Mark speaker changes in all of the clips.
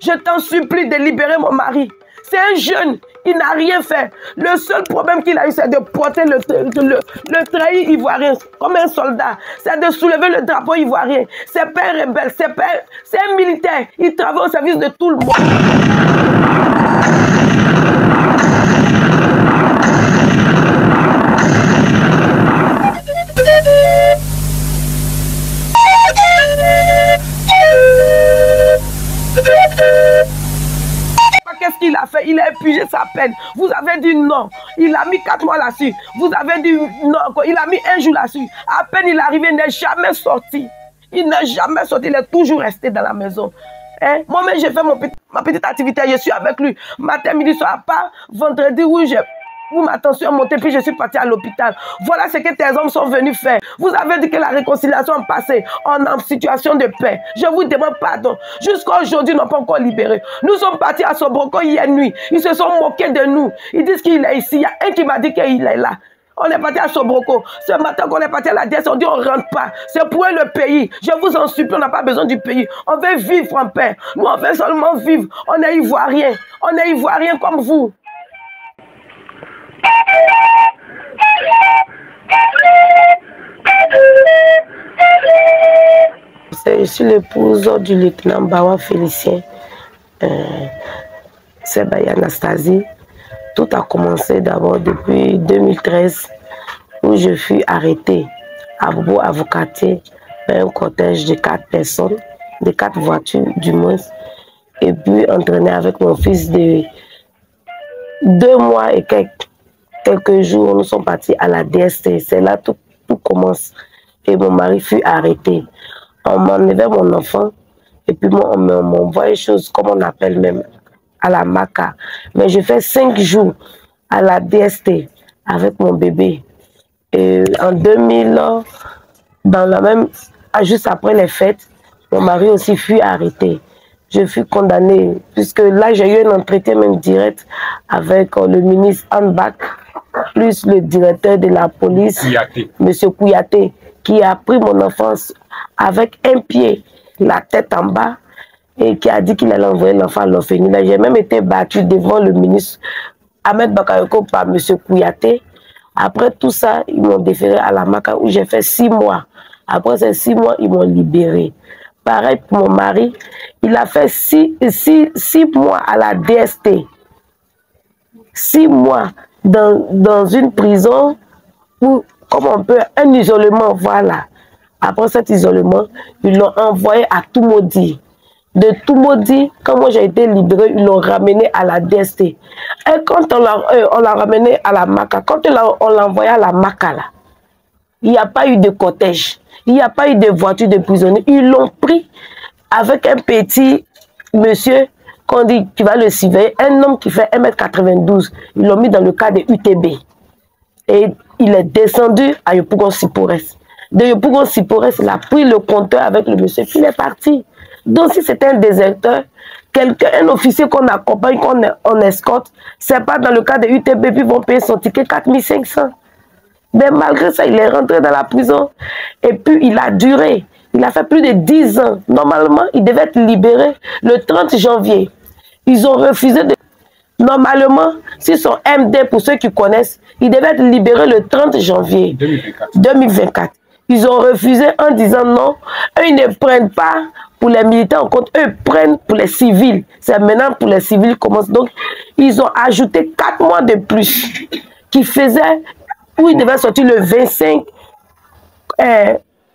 Speaker 1: Je t'en supplie de libérer mon mari. C'est un jeune, il n'a rien fait. Le seul problème qu'il a eu, c'est de porter le treillis ivoirien comme un soldat. C'est de soulever le drapeau ivoirien. C'est pas un rebelle, c'est un militaire. Il travaille au service de tout le monde. Qu'est-ce qu'il a fait? Il a épuisé sa peine. Vous avez dit non. Il a mis 4 mois là-dessus. Vous avez dit non. Il a mis 1 jour là-dessus. À peine il est arrivé, il n'est jamais sorti. Il n'est jamais sorti. Il est toujours resté dans la maison. Hein? Moi-même, j'ai fait ma petite activité. Je suis avec lui. Matin, midi, soir, pas vendredi où ma tension est montée, puis je suis parti à l'hôpital. Voilà ce que tes hommes sont venus faire. Vous avez dit que la réconciliation est passée. On est en situation de paix. Je vous demande pardon. Jusqu'à aujourd'hui, ils n'ont pas encore libéré. Nous sommes partis à Sobroko hier nuit. Ils se sont moqués de nous. Ils disent qu'il est ici. Il y a un qui m'a dit qu'il est là. On est parti à Sobroko. Ce matin qu'on est parti à la DS, on dit on ne rentre pas. C'est pour le pays. Je vous en supplie, on n'a pas besoin du pays. On veut vivre en paix. Nous, on veut seulement vivre. On est ivoiriens. On est ivoiriens comme vous. Je suis l'épouse du lieutenant Bawa Félicien. C'est Baya Anastasie. Tout a commencé d'abord depuis 2013 où je fus arrêtée à Bobo Avocaté par un cortège de 4 personnes, de 4 voitures du moins, et puis entraînée avec mon fils de 2 mois et quelques jours. Nous sommes partis à la DST. C'est là tout commence. Et mon mari fut arrêté. On m'enlevait mon enfant et puis on m'envoie une chose comme on appelle même à la MACA. Mais je fais 5 jours à la DST avec mon bébé. Et en 2000, juste après les fêtes, mon mari aussi fut arrêté. Je fus condamnée, puisque là j'ai eu un entretien même direct avec le ministre Anbak, plus le directeur de la police, M. Kouyaté, qui a pris mon enfance avec un pied, la tête en bas, et qui a dit qu'il allait envoyer l'enfant à l'orphelinat. J'ai même été battue devant le ministre Ahmed Bakayoko par M. Kouyaté. Après tout ça, ils m'ont déféré à la MACA où j'ai fait 6 mois. Après ces 6 mois, ils m'ont libéré. Pareil pour mon mari, il a fait 6 mois à la DST. 6 mois dans une prison où, comme on peut, un isolement, voilà. Après cet isolement, ils l'ont envoyé à Toumoudi. De Toumoudi, quand moi j'ai été libéré, ils l'ont ramené à la DST. Et quand on l'a ramené à la MACA, quand on l'a envoyé à la MACA, là, il n'y a pas eu de cortège, il n'y a pas eu de voiture de prisonniers. Ils l'ont pris avec un petit monsieur qu'on dit qui va le surveiller, un homme qui fait 1m92. Ils l'ont mis dans le cas de UTB. Et il est descendu à Yopougon-Sipores. De Yopougon-Sipores, il a pris le compteur avec le monsieur, puis il est parti. Donc si c'était un déserteur, un officier qu'on accompagne, qu'on escorte, c'est pas dans le cas de UTB, puis ils vont payer son ticket 4500. Mais malgré ça, il est rentré dans la prison. Et puis il a duré. Il a fait plus de 10 ans. Normalement, il devait être libéré le 30 janvier. Ils ont refusé de... Normalement, si son MD, pour ceux qui connaissent, il devait être libéré le 30 janvier 2024. Ils ont refusé en disant non. Eux, ils ne prennent pas pour les militaires en compte. Eux prennent pour les civils. C'est maintenant pour les civils commencent. Donc, ils ont ajouté 4 mois de plus qui faisaient où il devait sortir le 25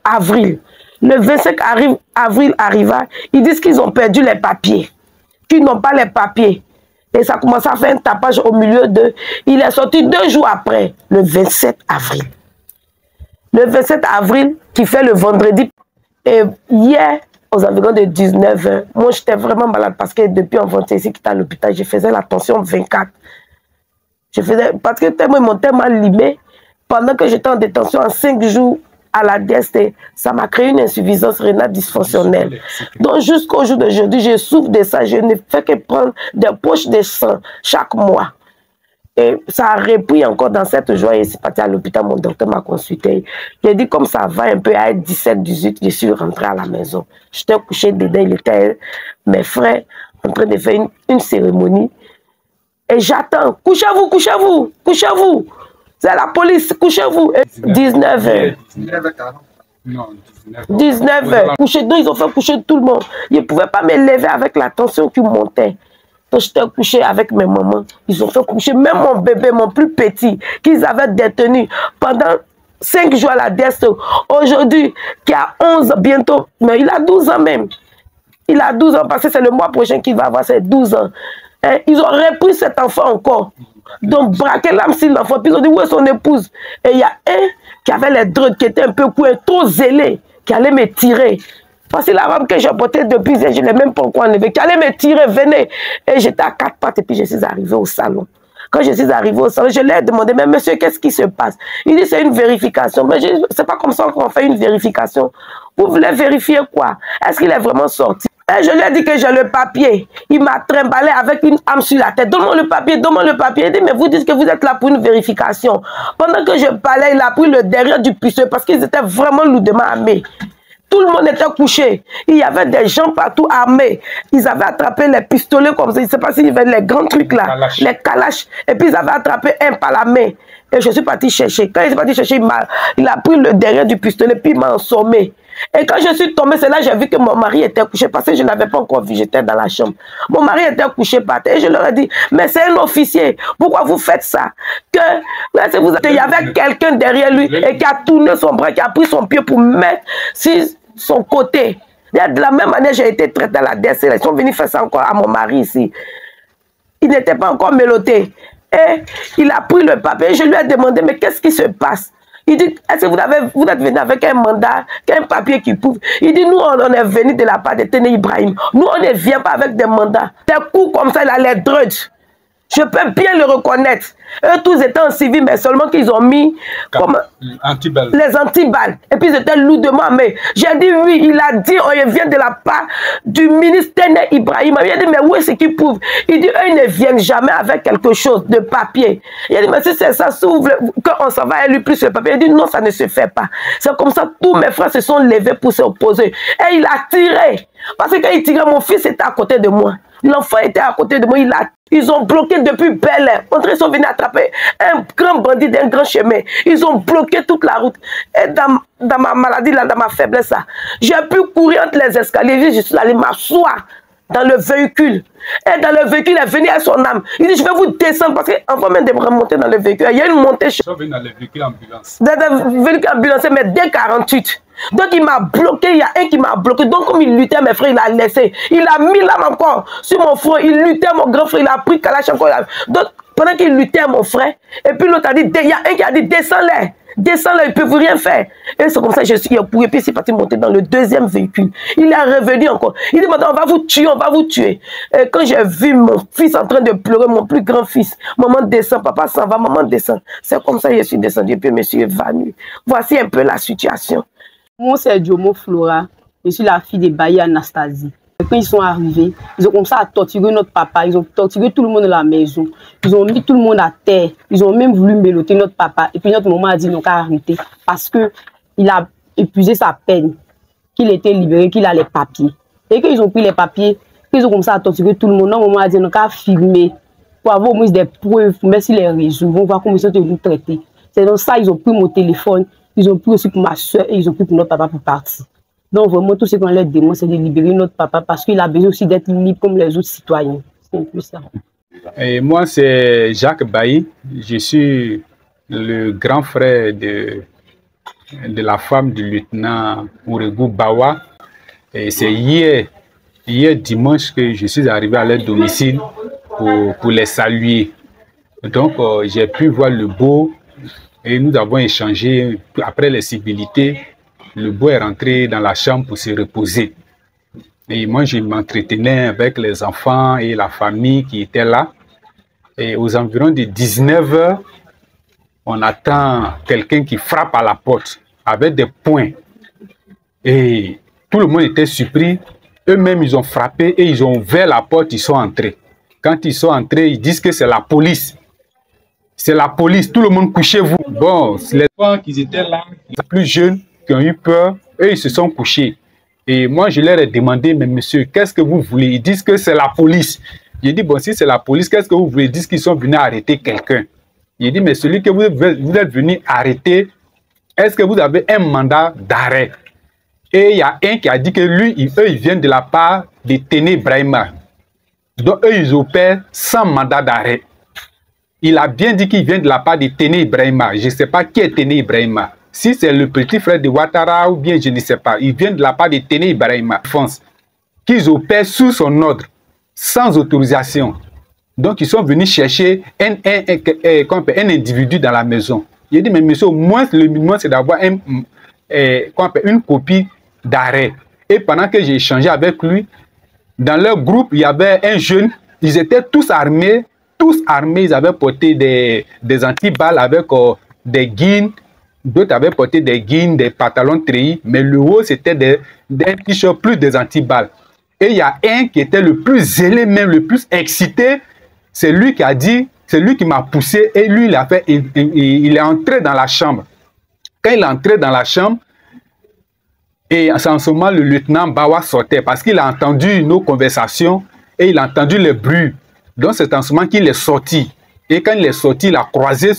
Speaker 1: avril. Le 25 avril arriva, ils disent qu'ils ont perdu les papiers, qu'ils n'ont pas les papiers. Et ça commence à faire un tapage au milieu d'eux. Il est sorti 2 jours après, le 27 avril. Le 27 avril, qui fait le vendredi. Et hier, aux environs de 19h, moi j'étais vraiment malade parce que depuis enfant, c'est ici qui était à l'hôpital, je faisais la tension 24. Je faisais, parce que tellement, ils m'ont tellement limé. Pendant que j'étais en détention en 5 jours à la DST, ça m'a créé une insuffisance rénale dysfonctionnelle. Donc jusqu'au jour d'aujourd'hui, je souffre de ça. Je ne fais que prendre des poches de sang chaque mois. Et ça a repris encore dans cette joie. Je suis parti à l'hôpital, mon docteur m'a consulté. J'ai dit comme ça va un peu à 17, 18, je suis rentré à la maison. J'étais couché dedans, il était mes frères. en train de faire une cérémonie. Et j'attends. Couchez-vous, couchez-vous, couchez-vous. C'est la police, couchez-vous. 19h. 19h. Coucher, donc ils ont fait coucher tout le monde. Je ne pouvais pas me lever avec la tension qui montait. Donc j'étais couché avec mes mamans. Ils ont fait coucher même mon bébé, mon plus petit, qu'ils avaient détenu pendant 5 jours à la DSO. Aujourd'hui, qui a 11 bientôt, mais il a 12 ans même. Il a 12 ans parce que c'est le mois prochain qu'il va avoir ses 12 ans. Et ils ont repris cet enfant encore. Donc braqué l'âme sur l'enfant. Puis ils ont dit où est son épouse. Et il y a un qui avait les drogues, qui était un peu court, trop zélé, qui allait me tirer. Parce que la robe que j'ai portée depuis, je ne l'ai même pas encore enlevée, qui allait me tirer, venez. Et j'étais à 4 pattes et puis je suis arrivé au salon. Quand je suis arrivé au salon, je lui ai demandé, mais monsieur, qu'est-ce qui se passe? Il dit, c'est une vérification. Mais c'est pas comme ça qu'on fait une vérification. Vous voulez vérifier quoi? Est-ce qu'il est vraiment sorti? Et je lui ai dit que j'ai le papier. Il m'a trimballé avec une âme sur la tête. Donne-moi le papier, donne-moi le papier. Il dit, mais vous dites que vous êtes là pour une vérification. Pendant que je parlais, il a pris le derrière du puceau parce qu'ils étaient vraiment lourdement armés. Tout le monde était couché. Il y avait des gens partout armés. Ils avaient attrapé les pistolets comme ça. Je ne sais pas s'il y avait les grands trucs là. Les calaches. Et puis ils avaient attrapé un par la main. Et je suis parti chercher. Quand je suis parti chercher, il a pris le derrière du pistolet puis il m'a assommé. Et quand je suis tombée, c'est là que j'ai vu que mon mari était couché parce que je ne l'avais pas encore vu, j'étais dans la chambre. Mon mari était couché par terre et je leur ai dit, mais c'est un officier, pourquoi vous faites ça? Il y avait quelqu'un derrière lui et qui a tourné son bras, qui a pris son pied pour mettre sur son côté. De la même manière, j'ai été traité à la DSL. Ils sont venus faire ça encore à mon mari ici. Il n'était pas encore mélotté. Et il a pris le papier et je lui ai demandé, mais qu'est-ce qui se passe? Il dit, est-ce que vous êtes venu avec un mandat, un papier qui prouve? Il dit, nous, on est venu de la part de Téné Ibrahim. Nous, on ne vient pas avec des mandats. Des coups comme ça, il a les drugs. Je peux bien le reconnaître. Eux tous étaient en civil, mais seulement qu'ils ont mis comme, les antiballes. Et puis ils étaient lourdement. Mais j'ai dit oui, il a dit, on vient de la part du ministre Téné Ibrahim. Il a dit, mais où est-ce qu'il prouve? Il dit, eux, ils ne viennent jamais avec quelque chose de papier. Il a dit, mais si c'est ça, qu'on s'en va à lui plus le papier. Il dit, non, ça ne se fait pas. C'est comme ça, tous mes frères se sont levés pour s'opposer. Et il a tiré. Parce que quand il tirait, mon fils était à côté de moi. L'enfant était à côté de moi, ils ont bloqué depuis Bel Air. Ils sont venus attraper un grand bandit d'un grand chemin. Ils ont bloqué toute la route. Et dans ma maladie, là, dans ma faiblesse, j'ai pu courir entre les escaliers. Je suis allé m'asseoir dans le véhicule. Et dans le véhicule, il est venu à son âme. Il dit, je vais vous descendre parce qu'avant même de remonter dans le véhicule, il y a une montée. Ils sont venus dans le véhicule ambulance. Dans le véhicule ambulance, mais dès 48. Donc il m'a bloqué, il y a un qui m'a bloqué. Donc comme il luttait, mes frères, il a laissé. Il a mis l'âme encore sur mon front. Il luttait, mon grand frère, il a pris Kalash encore. Donc pendant qu'il luttait, mon frère, et puis l'autre a dit, il y a un qui a dit, descends-les. Descends-les, ils ne peuvent rien faire. Et c'est comme ça que je suis éprouvé. Puis c'est parti monter dans le deuxième véhicule. Il est revenu encore. Il dit, maintenant, on va vous tuer, on va vous tuer. Et quand j'ai vu mon fils en train de pleurer, mon plus grand fils, maman descend, papa s'en va, maman descend. C'est comme ça que je suis descendu et puis je me suis évanoui. Voici un peu la situation.
Speaker 2: Moi, c'est Diomo Flora. Je suis la fille de Baye Anastasie. Quand ils sont arrivés, ils ont comme ça torturé notre papa. Ils ont torturé tout le monde de la maison. Ils ont mis tout le monde à terre. Ils ont même voulu méloter notre papa. Et puis notre maman a dit non, qu'à arrêter. Parce qu'il a épuisé sa peine. Qu'il était libéré, qu'il a les papiers. Et qu'ils ont pris les papiers, qu'ils ont comme ça torturé tout le monde. Notre maman a dit non, qu'à filmer. Pour avoir au moins des preuves. Merci les réseaux. On va voir comment ils sont nous traiter. C'est dans ça qu'ils ont pris mon téléphone. Ils ont pris aussi pour ma soeur et ils ont pris pour notre papa pour partir. Donc vraiment, tout ce qu'on leur demande, c'est de libérer notre papa parce qu'il a besoin aussi d'être libre comme les autres citoyens. C'est un peu ça.
Speaker 3: Et moi, c'est Jacques Bailly. Je suis le grand frère de la femme du lieutenant Ouregou Bawa. Et c'est hier dimanche que je suis arrivé à leur domicile pour les saluer. Donc, j'ai pu voir le beau. Et nous avons échangé après les civilités. Le beau est rentré dans la chambre pour se reposer. Et moi, je m'entretenais avec les enfants et la famille qui étaient là. Et aux environs de 19 h, on attend quelqu'un qui frappe à la porte avec des poings. Et tout le monde était surpris. Eux-mêmes, ils ont frappé et ils ont ouvert la porte, ils sont entrés. Quand ils sont entrés, ils disent que c'est la police. C'est la police, tout le monde couchez-vous. Bon, les gens qui étaient là, les plus jeunes, qui ont eu peur, eux, ils se sont couchés. Et moi, je leur ai demandé, mais monsieur, qu'est-ce que vous voulez? Ils disent que c'est la police. J'ai dit, bon, si c'est la police, qu'est-ce que vous voulez? Ils disent qu'ils sont venus arrêter quelqu'un. J'ai dit, mais celui que vous êtes venu arrêter, est-ce que vous avez un mandat d'arrêt? Et il y a un qui a dit que lui, eux, ils viennent de la part de Téné Brahima. Donc, eux, ils opèrent sans mandat d'arrêt. Il a bien dit qu'il vient de la part de Téné Ibrahima. Je ne sais pas qui est Téné Ibrahima. Si c'est le petit frère de Ouattara ou bien je ne sais pas. Il vient de la part de Téné Ibrahima. Qu'ils opèrent sous son ordre, sans autorisation. Donc, ils sont venus chercher un individu dans la maison. Il a dit, mais monsieur, au moins, le minimum, c'est d'avoir une copie d'arrêt. Et pendant que j'ai échangé avec lui, dans leur groupe, il y avait un jeune, ils étaient tous armés, ils avaient porté des antiballes avec des guines, d'autres avaient porté des guines, des pantalons treillis, mais le haut, c'était des t-shirts plus des antiballes. Et il y a un qui était le plus zélé, même le plus excité, c'est lui qui a dit, c'est lui qui m'a poussé, et lui, il est entré dans la chambre. Quand il est entré dans la chambre, et en ce moment, le lieutenant Bawa sortait parce qu'il a entendu nos conversations et il a entendu le bruit. Donc, c'est en ce moment qu'il est sorti. Et quand il est sorti, il a croisé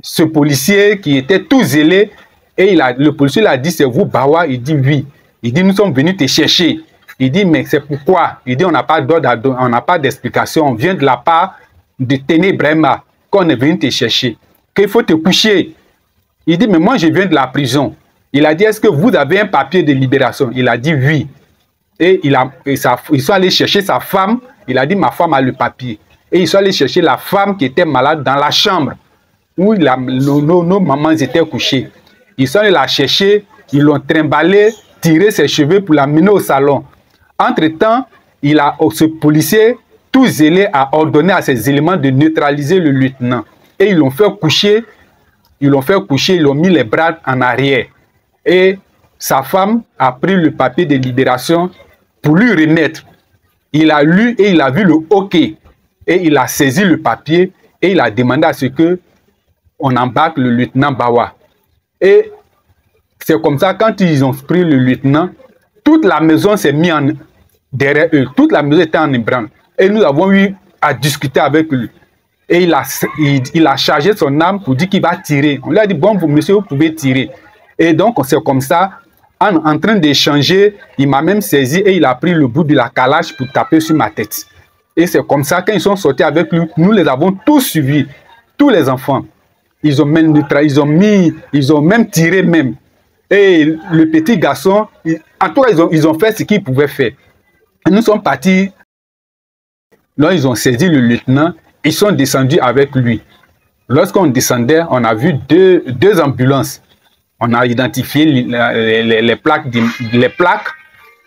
Speaker 3: ce policier qui était tout zélé. Et le policier lui a dit, c'est vous, Bawa? Il dit oui. Il dit, nous sommes venus te chercher. Il dit, mais c'est pourquoi? Il dit, on n'a pas d'ordre, on n'a pas d'explication. On vient de la part de Téné Brahima qu'on est venu te chercher. Qu'il faut te coucher. Il dit, mais moi, je viens de la prison. Il a dit, est-ce que vous avez un papier de libération? Il a dit oui. Et ils sont allés chercher sa femme. Il a dit, ma femme a le papier. Et ils sont allés chercher la femme qui était malade dans la chambre où nos mamans étaient couchées. Ils sont allés la chercher, ils l'ont trimballée, tiré ses cheveux pour la mener au salon. Entre-temps, ce policier, tout zélé, a ordonné à ses éléments de neutraliser le lieutenant. Et ils l'ont fait coucher, ils l'ont mis les bras en arrière. Et sa femme a pris le papier de libération pour lui remettre. Il a lu et il a vu le OK. Et il a saisi le papier et il a demandé à ce que on embarque le lieutenant Bawa. Et c'est comme ça, quand ils ont pris le lieutenant, toute la maison s'est mise derrière eux. Toute la maison était en ébranle. Et nous avons eu à discuter avec lui. Et il a chargé son arme pour dire qu'il va tirer. On lui a dit, bon, monsieur, vous pouvez tirer. Et donc, c'est comme ça, en train d'échanger, il m'a même saisi et il a pris le bout de la calache pour taper sur ma tête. Et c'est comme ça, quand ils sont sortis avec lui, nous les avons tous suivis, tous les enfants. Ils ont même tiré même. Et le petit garçon, en tout cas, ils ont fait ce qu'ils pouvaient faire. Nous sommes partis, là, ils ont saisi le lieutenant, ils sont descendus avec lui. Lorsqu'on descendait, on a vu deux ambulances. On a identifié les plaques.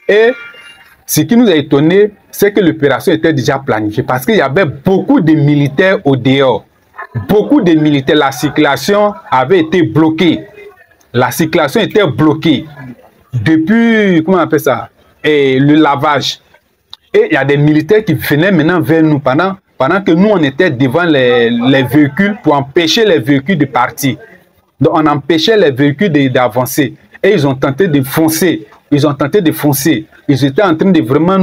Speaker 3: Et ce qui nous a étonné, c'est que l'opération était déjà planifiée parce qu'il y avait beaucoup de militaires au dehors. Beaucoup de militaires. La circulation avait été bloquée. La circulation était bloquée depuis, comment on appelle ça, le lavage. Et il y a des militaires qui venaient maintenant vers nous pendant que nous, on était devant les véhicules pour empêcher les véhicules de partir. Donc, on empêchait les véhicules d'avancer. Et ils ont tenté de foncer. Ils étaient en train de vraiment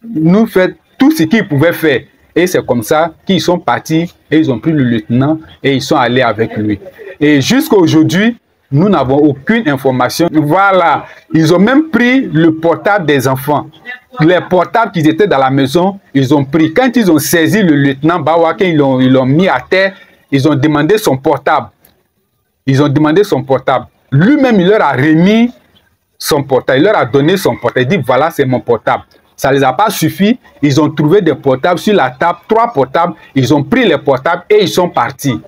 Speaker 3: nous faire tout ce qu'ils pouvaient faire. Et c'est comme ça qu'ils sont partis et ils ont pris le lieutenant et ils sont allés avec lui. Et jusqu'à aujourd'hui, nous n'avons aucune information. Voilà. Ils ont même pris le portable des enfants. Les portables qui étaient dans la maison, ils ont pris. Quand ils ont saisi le lieutenant Bawa, ils l'ont mis à terre, ils ont demandé son portable. Lui-même, il leur a remis son portable. Il leur a donné son portable. Il dit, voilà, c'est mon portable. Ça ne les a pas suffi. Ils ont trouvé des portables sur la table, 3 portables. Ils ont pris les portables et ils sont partis.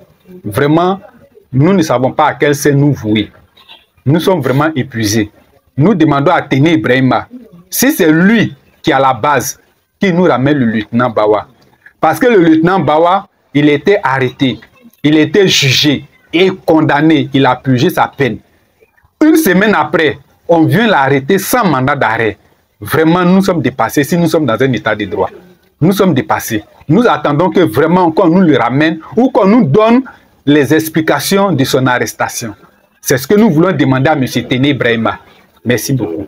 Speaker 3: Vraiment, nous ne savons pas à quel sein nous vouer. Nous sommes vraiment épuisés. Nous demandons à Téné Ibrahima, si c'est lui qui est à la base, qui nous ramène le lieutenant Bawa. Parce que le lieutenant Bawa, il était arrêté, il était jugé et condamné. Il a purgé sa peine. Une semaine après, on vient l'arrêter sans mandat d'arrêt. Vraiment, nous sommes dépassés si nous sommes dans un état de droit. Nous sommes dépassés. Nous attendons que vraiment qu'on nous le ramène ou qu'on nous donne les explications de son arrestation. C'est ce que nous voulons demander à M. Téné Ibrahima. Merci beaucoup.